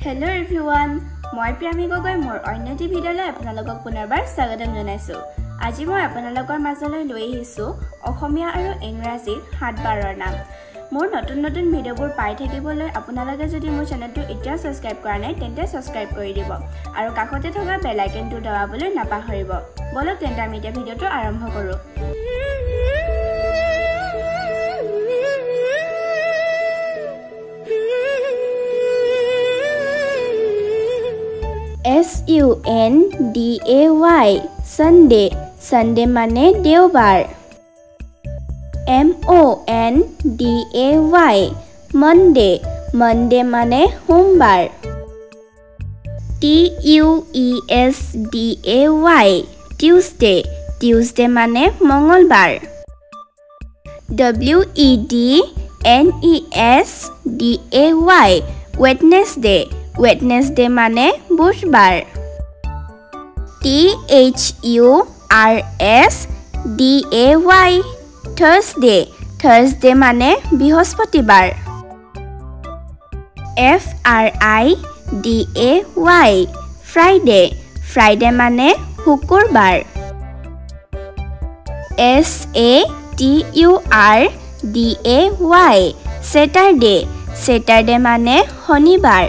Hello everyone, মই প্ৰিয়ামী গগৈ মোৰ অন্যটি ভিডিঅ'লৈ আপোনালোকক পুনৰবাৰ স্বাগতম জনাইছো। আজি মই আপোনালোকৰ মাজলৈ লৈ আহিছো অসমীয়া আৰু ইংৰাজীৰ 7-12ৰ নাম। মোৰ নতুন ভিডিঅ'বোৰ পাই থাকিবলৈ আপোনালোকে যদি মোৰ চেনেলটো এতিয়া সাবস্ক্ৰাইব কৰা নাই তেন্তে সাবস্ক্ৰাইব কৰি দিব আৰু কাষতে থকা বেল আইকনটো দবাবলৈ নাপাহৰিব। বলক তেন্তে আমি এতিয়া ভিডিঅ'টো আৰম্ভ কৰো। SUNDAY Sunday Sunday মানে দেওবাৰ MONDAY Monday Monday মানে সোমবাৰ TUESDAY Tuesday Tuesday মানে মঙ্গলবাৰ WEDNESDAY Wednesday Wednesday মানে বুধবাৰ THURSDAY Thursday Thursday মানে বৃহস্পতিবাৰ FRIDAY Friday Friday মানে শুকুৰবাৰ SATURDAY Saturday Saturday মানে শনিবাৰ